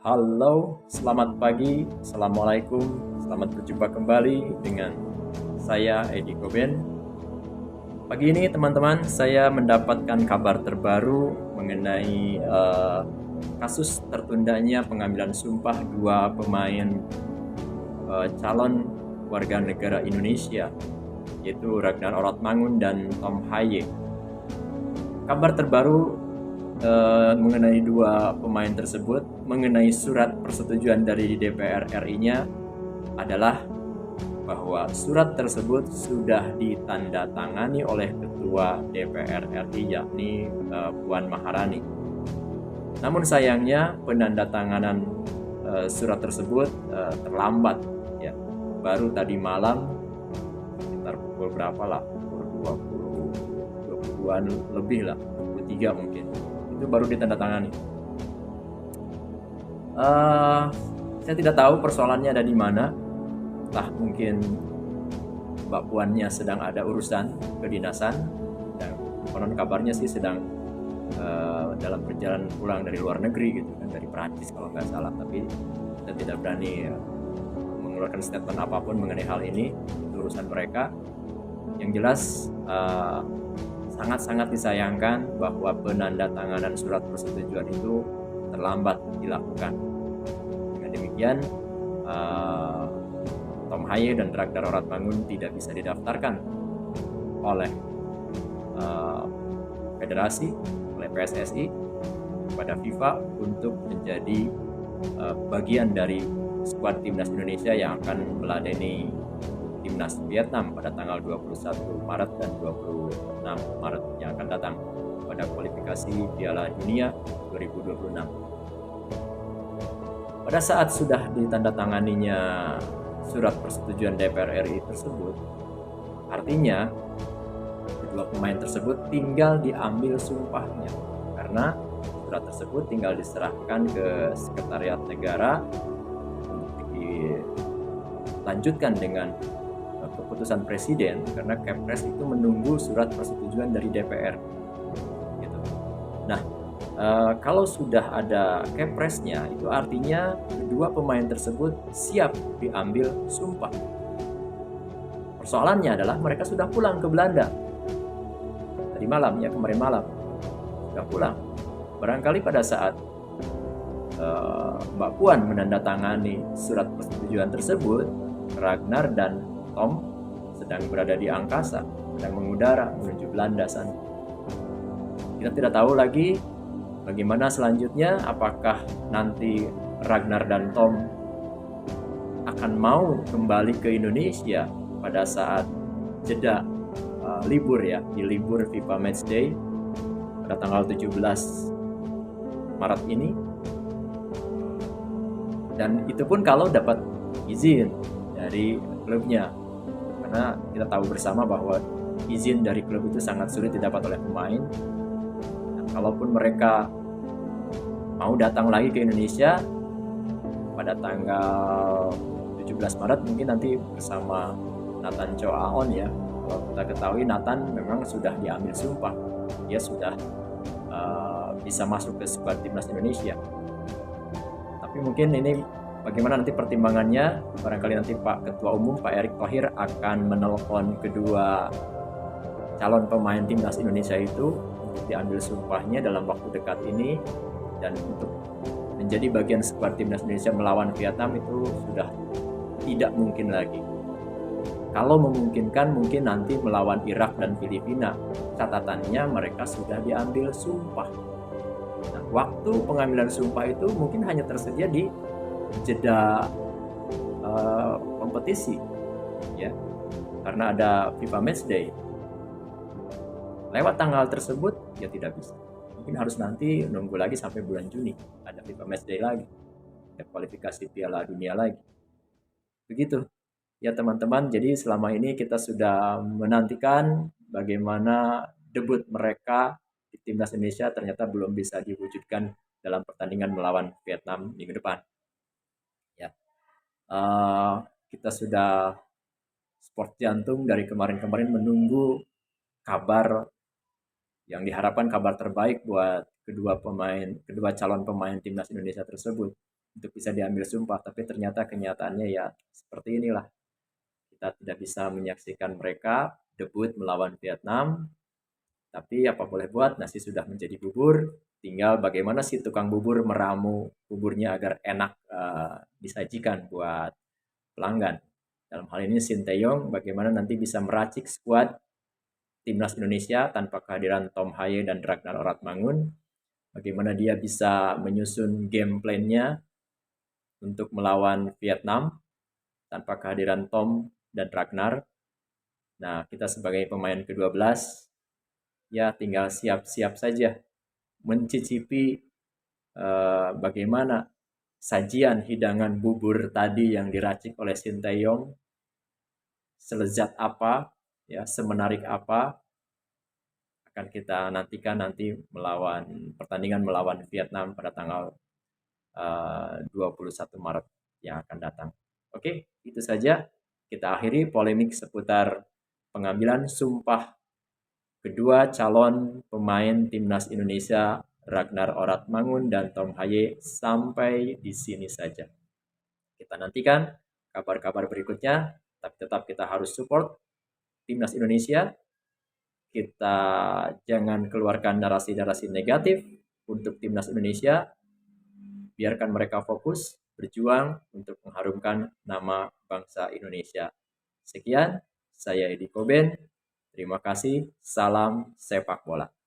Halo, selamat pagi, assalamualaikum, selamat berjumpa kembali dengan saya Edi Koben. Pagi ini teman-teman, saya mendapatkan kabar terbaru mengenai kasus tertundanya pengambilan sumpah dua pemain calon warga negara Indonesia, yaitu Ragnar Oratmangun dan Tom Haye. Kabar terbaru mengenai dua pemain tersebut, mengenai surat persetujuan dari DPR RI-nya adalah bahwa surat tersebut sudah ditandatangani oleh Ketua DPR RI, yakni Puan Maharani. Namun sayangnya penandatanganan surat tersebut terlambat, ya. Baru tadi malam sekitar pukul berapa lah, pukul 20-an lebih lah, 23 mungkin, itu baru ditandatangani. Saya tidak tahu persoalannya ada di mana. Entah mungkin Mbak Puannya sedang ada urusan kedinasan, dan konon kabarnya sih sedang dalam perjalanan pulang dari luar negeri gitu kan, dari Perancis kalau nggak salah. Tapi kita tidak berani mengeluarkan statement apapun mengenai hal ini. Itu urusan mereka. Yang jelas sangat-sangat disayangkan bahwa penandatanganan surat persetujuan itu terlambat dilakukan. Dengan demikian, Tom Haye dan Ragnar Oratmangun tidak bisa didaftarkan oleh federasi, oleh PSSI kepada FIFA untuk menjadi bagian dari skuad timnas Indonesia yang akan meladeni timnas Vietnam pada tanggal 21 Maret dan 26 Maret yang akan datang pada kualifikasi Piala Dunia 2026. Pada saat sudah ditandatanganinya surat persetujuan DPR RI tersebut, artinya kedua pemain tersebut tinggal diambil sumpahnya, karena surat tersebut tinggal diserahkan ke Sekretariat Negara untuk dilanjutkan dengan keputusan Presiden, karena Kepres itu menunggu surat persetujuan dari DPR gitu. Nah, kalau sudah ada Kepresnya, itu artinya kedua pemain tersebut siap diambil sumpah. Persoalannya adalah mereka sudah pulang ke Belanda tadi malam, ya, kemarin malam sudah pulang. Barangkali pada saat Mbak Puan menandatangani surat persetujuan tersebut, Ragnar dan Tom sedang berada di angkasa, sedang mengudara menuju Belanda sana. Kita tidak tahu lagi bagaimana selanjutnya, apakah nanti Ragnar dan Tom akan mau kembali ke Indonesia pada saat jeda libur, ya, di libur FIFA Matchday pada tanggal 17 Maret ini. Dan itu pun kalau dapat izin dari klubnya, karena kita tahu bersama bahwa izin dari klub itu sangat sulit didapat oleh pemain. Nah, kalaupun mereka mau datang lagi ke Indonesia pada tanggal 17 Maret, mungkin nanti bersama Nathan Chow Aon, ya. Kalau kita ketahui Nathan memang sudah diambil sumpah, dia sudah bisa masuk ke skuad timnas Indonesia. Tapi mungkin ini bagaimana nanti pertimbangannya, barangkali nanti Pak Ketua Umum, Pak Erick Thohir, akan menelpon kedua calon pemain timnas Indonesia itu untuk diambil sumpahnya dalam waktu dekat ini. Dan untuk menjadi bagian skuad timnas Indonesia melawan Vietnam itu sudah tidak mungkin lagi. Kalau memungkinkan, mungkin nanti melawan Irak dan Filipina, catatannya mereka sudah diambil sumpah. Nah, waktu pengambilan sumpah itu mungkin hanya tersedia di jeda kompetisi, ya, karena ada FIFA Matchday. Lewat tanggal tersebut ya tidak bisa. Mungkin harus nanti nunggu lagi sampai bulan Juni, ada FIFA Matchday lagi, ada kualifikasi Piala Dunia lagi. Begitu. Ya teman-teman, jadi selama ini kita sudah menantikan bagaimana debut mereka di timnas Indonesia, ternyata belum bisa diwujudkan dalam pertandingan melawan Vietnam minggu depan. Ya, kita sudah sport jantung dari kemarin-kemarin menunggu kabar yang diharapkan kabar terbaik buat kedua calon pemain timnas Indonesia tersebut. untuk bisa diambil sumpah, tapi ternyata kenyataannya ya seperti inilah. Kita tidak bisa menyaksikan mereka debut melawan Vietnam, tapi apa boleh buat, nasi sudah menjadi bubur, tinggal bagaimana si tukang bubur meramu buburnya agar enak disajikan buat pelanggan. Dalam hal ini Sinteyong bagaimana nanti bisa meracik skuad timnas Indonesia tanpa kehadiran Tom Haye dan Ragnar Oratmangun. Bagaimana dia bisa menyusun game plan-nya untuk melawan Vietnam tanpa kehadiran Tom dan Ragnar. Nah, kita sebagai pemain ke-12 ya tinggal siap-siap saja mencicipi bagaimana sajian hidangan bubur tadi yang diracik oleh Sinteyong, selezat apa, ya, semenarik apa akan kita nantikan nanti melawan pertandingan melawan Vietnam pada tanggal 21 Maret yang akan datang. Oke, itu saja. Kita akhiri polemik seputar pengambilan sumpah kedua calon pemain timnas Indonesia Ragnar Oratmangun dan Tom Haye sampai di sini saja. Kita nantikan kabar-kabar berikutnya, tapi tetap kita harus support timnas Indonesia. Kita jangan keluarkan narasi-narasi negatif untuk timnas Indonesia. Biarkan mereka fokus berjuang untuk mengharumkan nama bangsa Indonesia. Sekian, saya Edi Koben. Terima kasih. Salam sepak bola.